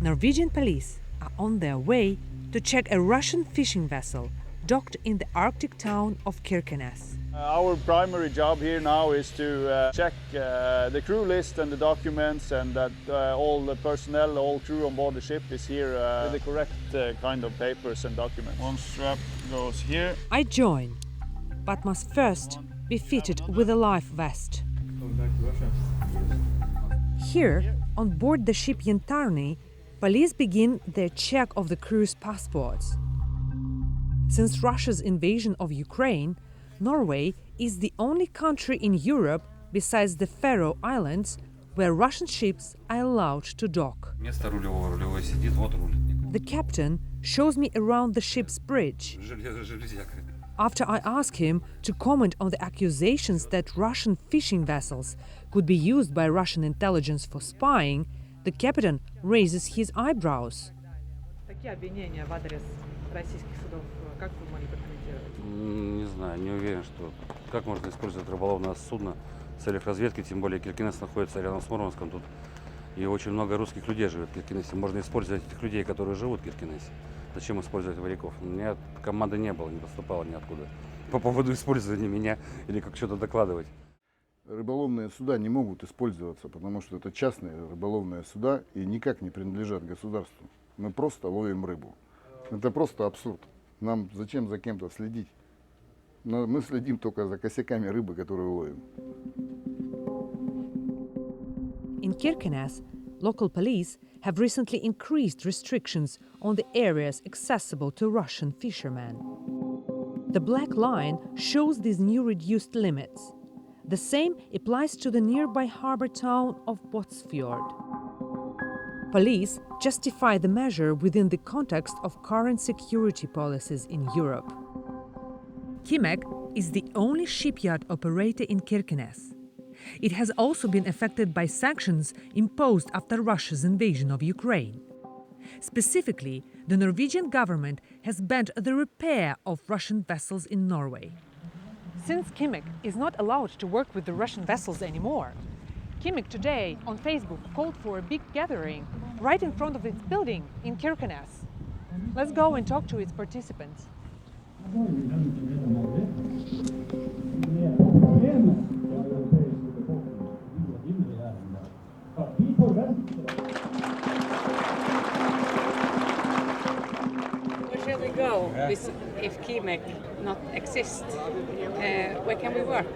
Norwegian police are on their way to check a Russian fishing vessel docked in the Arctic town of Kirkenes. Our primary job here now is to check the crew list and the documents, and that all the personnel, all crew on board the ship is here with the correct kind of papers and documents. One strap goes here. I join, but must first be fitted with a life vest. Here, on board the ship Yentarny, police begin their check of the crew's passports. Since Russia's invasion of Ukraine, Norway is the only country in Europe besides the Faroe Islands where Russian ships are allowed to dock. The captain shows me around the ship's bridge. After I ask him to comment on the accusations that Russian fishing vessels could be used by Russian intelligence for spying, the captain raises his eyebrows. Не знаю, не уверен, что как можно использовать рыболовное судно в целях разведки, тем более Киркенес находится рядом с Мурманском тут, и очень много русских людей живет в Киркенесе. Можно использовать этих людей, которые живут в Киркенесе. Зачем использовать моряков? У меня команды не было, не поступало ниоткуда. По поводу использования меня или как что-то докладывать. Рыболовные суда не могут использоваться, потому что это частные рыболовные суда и никак не принадлежат государству. Мы просто ловим рыбу. Это просто абсурд. Нам зачем за кем-то следить? Но мы следим только за косяками рыбы, которую ловим. In Kirkenes, local police have recently increased restrictions on the areas accessible to Russian fishermen. The black line shows these new reduced limits. The same applies to the nearby harbor town of Båtsfjord. Police justify the measure within the context of current security policies in Europe. Kimek is the only shipyard operator in Kirkenes. It has also been affected by sanctions imposed after Russia's invasion of Ukraine. Specifically, the Norwegian government has banned the repair of Russian vessels in Norway. Since Kimek is not allowed to work with the Russian vessels anymore, Kimek today on Facebook called for a big gathering right in front of its building in Kirkenes. Let's go and talk to its participants. Where shall we go if Kimek not exists? Where can we work?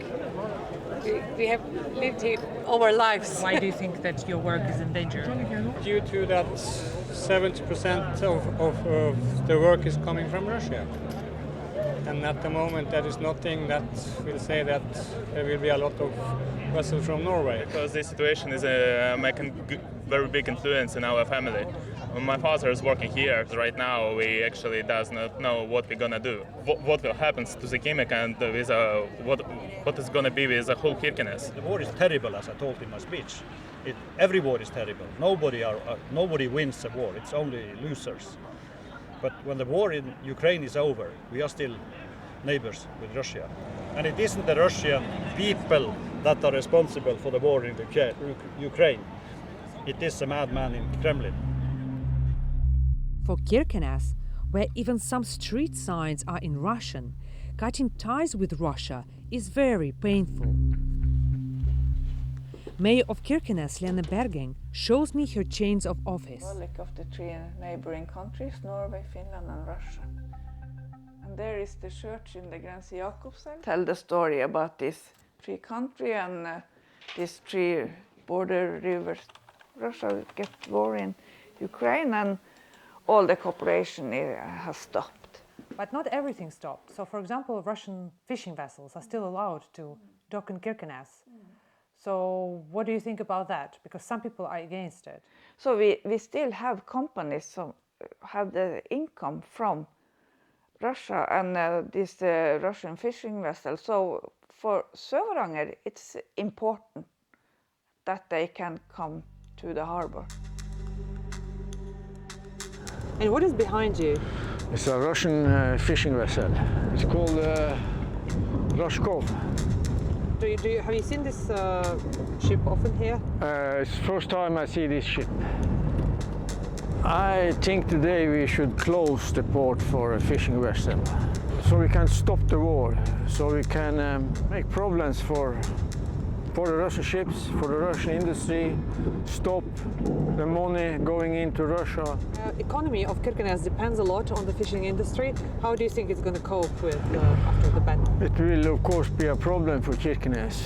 We have lived here all our lives. Why do you think that your work is in danger? Due to that 70% of the work is coming from Russia. And at the moment there is nothing that will say that there will be a lot of vessels from Norway. Because this situation is making very big influence in our family. My father is working here. Right now we actually does not know what we're gonna do. What will happen to the Kimek and with what is gonna be with the whole Kirkenes. The war is terrible, as I told in my speech. Every war is terrible. Nobody wins a war. It's only losers. But when the war in Ukraine is over, we are still neighbors with Russia. And it isn't the Russian people that are responsible for the war in Ukraine. It is a madman in Kremlin. For Kirkenes, where even some street signs are in Russian, cutting ties with Russia is very painful. Mayor of Kirkenes, Lene Bergeng, shows me her chains of office. Of the three neighboring countries, Norway, Finland and Russia. And there is the church in the Grense Jakobselv. Tell the story about this three countries and these three border rivers. Russia get war in Ukraine and all the cooperation has stopped. But not everything stopped. So, for example, Russian fishing vessels are still allowed to dock in Kirkenes. So what do you think about that? Because some people are against it. So we still have companies that have the income from Russia and this Russian fishing vessel. So for Sør-Varanger, it's important that they can come to the harbor. And what is behind you? It's a Russian fishing vessel. It's called Roshkov. Have you seen this ship often here? It's the first time I see this ship. I think today we should close the port for a fishing vessel, so we can stop the war, so we can make problems for the Russian ships, for the Russian industry, stop the money going into Russia. Economy of Kirkenes depends a lot on the fishing industry. How do you think it's going to cope with after the ban? It will of course be a problem for Kirkenes,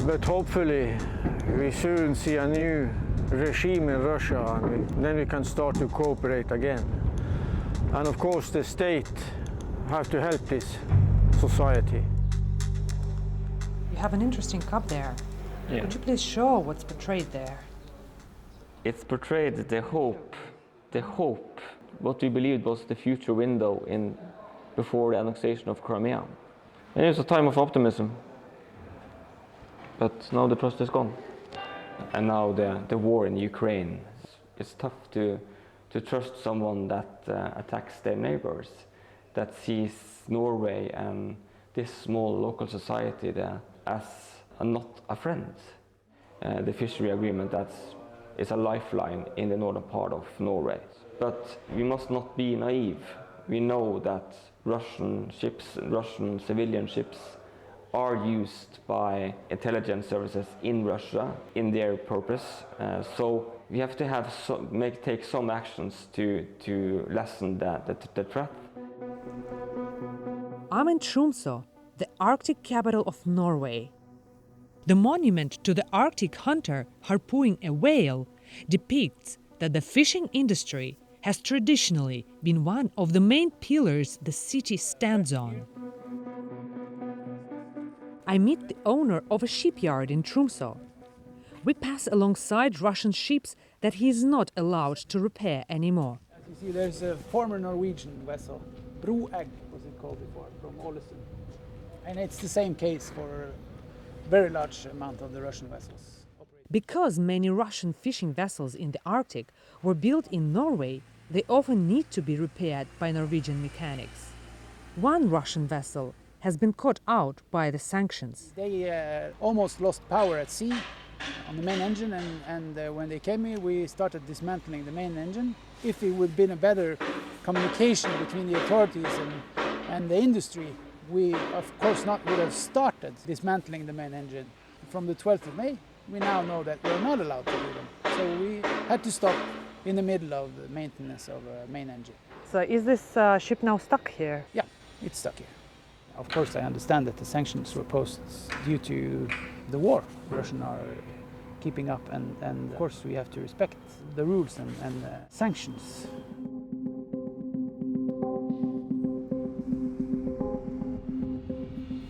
but hopefully we soon see a new regime in Russia, and then we can start to cooperate again. And of course the state have to help this society. You have an interesting cup there. Yeah. Could you please show what's portrayed there? It's portrayed the hope, what we believed was the future window before the annexation of Crimea. And it was a time of optimism, but now the trust is gone. And now the war in Ukraine. It's tough to trust someone that attacks their neighbors, that sees Norway and this small local society there as not a friend. The fishery agreement is a lifeline in the northern part of Norway. But we must not be naive. We know that Russian ships, Russian civilian ships, are used by intelligence services in Russia in their purpose. So we have to take some actions to lessen the threat. I'm in Tromsø, the Arctic capital of Norway. The monument to the Arctic hunter harpooning a whale depicts that the fishing industry has traditionally been one of the main pillars the city stands on. I meet the owner of a shipyard in Tromsø. We pass alongside Russian ships that he is not allowed to repair anymore. As you see, there's a former Norwegian vessel, Broegg was it called before, from Ålesund. And it's the same case for a very large amount of the Russian vessels. Because many Russian fishing vessels in the Arctic were built in Norway, they often need to be repaired by Norwegian mechanics. One Russian vessel has been caught out by the sanctions. They almost lost power at sea on the main engine, and when they came here, we started dismantling the main engine. If it would have been a better communication between the authorities and the industry, we of course not would have started dismantling the main engine. From the 12th of May, we now know that we're not allowed to do them. So we had to stop in the middle of the maintenance of a main engine. So is this ship now stuck here? Yeah, it's stuck here. Of course, I understand that the sanctions were posed due to the war. The Russians are keeping up, and of course we have to respect the rules and sanctions.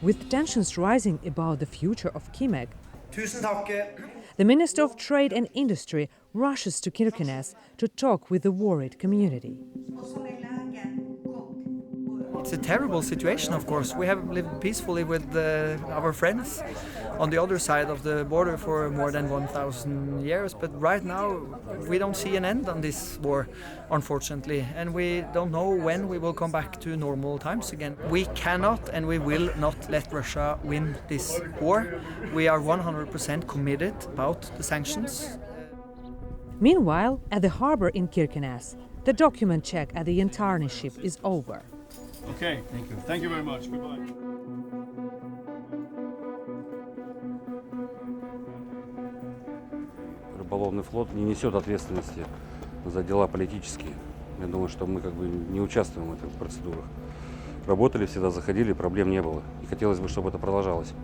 With tensions rising about the future of Kimek, the Minister of Trade and Industry rushes to Kirkenes to talk with the worried community. It's a terrible situation, of course. We have lived peacefully with our friends on the other side of the border for more than 1,000 years, but right now we don't see an end on this war, unfortunately, and we don't know when we will come back to normal times again. We cannot and we will not let Russia win this war. We are 100% committed about the sanctions. Meanwhile, at the harbor in Kirkenes, the document check at the Yantarni ship is over. Okay, thank you. Thank you very much. Goodbye. Рыболовный флот не несет ответственности за дела политические. Я думаю, что мы не участвуем в этих процедурах. Работали всегда, заходили, проблем не было. И хотелось бы, чтобы это продолжалось.